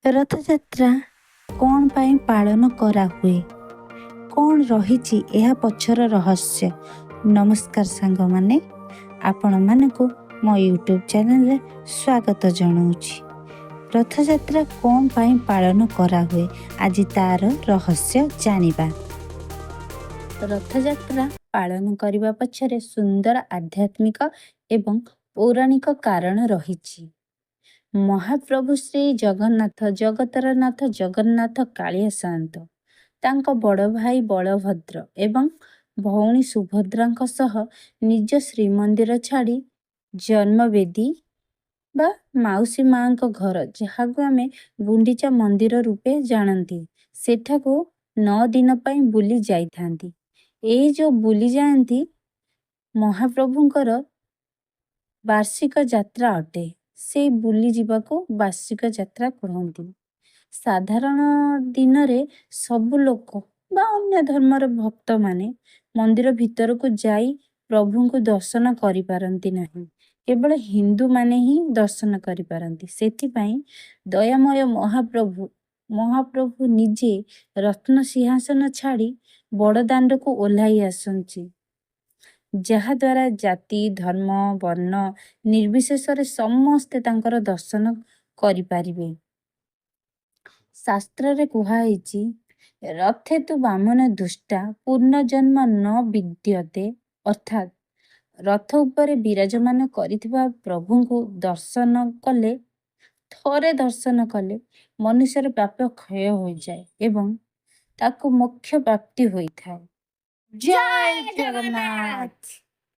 ରଥଯାତ୍ରା କ'ଣ ପାଇଁ ପାଳନ କରାହୁଏ? କ'ଣ ରହିଛି ଏହା ପଛର ରହସ୍ୟ? ନମସ୍କାର ସାଙ୍ଗମାନେ, ଆପଣମାନଙ୍କୁ ମୋ ୟୁଟ୍ୟୁବ୍ ଚ୍ୟାନେଲରେ ସ୍ୱାଗତ ଜଣାଉଛି। ରଥଯାତ୍ରା କ'ଣ ପାଇଁ ପାଳନ କରାହୁଏ, ଆଜି ତାର ରହସ୍ୟ ଜାଣିବା। ରଥଯାତ୍ରା ପାଳନ କରିବା ପଛରେ ସୁନ୍ଦର ଆଧ୍ୟାତ୍ମିକ ଏବଂ ପୌରାଣିକ କାରଣ ରହିଛି। ମହାପ୍ରଭୁ ଶ୍ରୀ ଜଗନ୍ନାଥ, ଜଗତର ନାଥ ଜଗନ୍ନାଥ କାଳିଆ ସାଆନ୍ତ ତାଙ୍କ ବଡ଼ ଭାଇ ବଳଭଦ୍ର ଏବଂ ଭଉଣୀ ସୁଭଦ୍ରାଙ୍କ ସହ ନିଜ ଶ୍ରୀମନ୍ଦିର ଛାଡ଼ି ଜନ୍ମବେଦୀ ବା ମାଉସୀ ମାଙ୍କ ଘର, ଯାହାକୁ ଆମେ ଗୁଣ୍ଡିଚା ମନ୍ଦିର ରୂପେ ଜାଣନ୍ତି, ସେଠାକୁ 9 ଦିନ ପାଇଁ ବୁଲି ଯାଇଥାନ୍ତି। ଏଇ ଯେଉଁ ବୁଲି ଯାଆନ୍ତି ମହାପ୍ରଭୁଙ୍କର ବାର୍ଷିକ ଯାତ୍ରା ଅଟେ। ସେଇ ବୁଲି ଯିବାକୁ ବାର୍ଷିକ ଯାତ୍ରା କୁହନ୍ତି। ସାଧାରଣ ଦିନରେ ସବୁ ଲୋକ ବା ଅନ୍ୟ ଧର୍ମର ଭକ୍ତମାନେ ମନ୍ଦିର ଭିତରକୁ ଯାଇ ପ୍ରଭୁଙ୍କୁ ଦର୍ଶନ କରିପାରନ୍ତି ନାହିଁ। କେବଳ ହିନ୍ଦୁମାନେ ହିଁ ଦର୍ଶନ କରିପାରନ୍ତି। ସେଥିପାଇଁ ଦୟାମୟ ମହାପ୍ରଭୁ ନିଜେ ରତ୍ନ ସିଂହାସନ ଛାଡ଼ି ବଡ଼ଦାଣ୍ଡକୁ ଓହ୍ଲାଇ ଆସନ୍ତି, ଯାହାଦ୍ୱାରା ଜାତି, ଧର୍ମ, ବର୍ଣ୍ଣ ନିର୍ବିଶେଷରେ ସମସ୍ତେ ତାଙ୍କର ଦର୍ଶନ କରିପାରିବେ। ଶାସ୍ତ୍ରରେ କୁହାଯାଇଛି, ରଥେ ତୁ ବାମନ ଦୁଷ୍ଟା ପୁନର୍ଜନ୍ମ ନ ବିଦ୍ୟତେ, ଅର୍ଥାତ୍ ରଥ ଉପରେ ବିରାଜମାନ କରିଥିବା ପ୍ରଭୁଙ୍କୁ ଥରେ ଦର୍ଶନ କଲେ ମନୁଷ୍ୟର ପାପ କ୍ଷୟ ହୋଇଯାଏ ଏବଂ ତାକୁ ମୋକ୍ଷ ପ୍ରାପ୍ତି ହୋଇଥାଏ। ଜୟ ଜଗନ୍ନାଥ।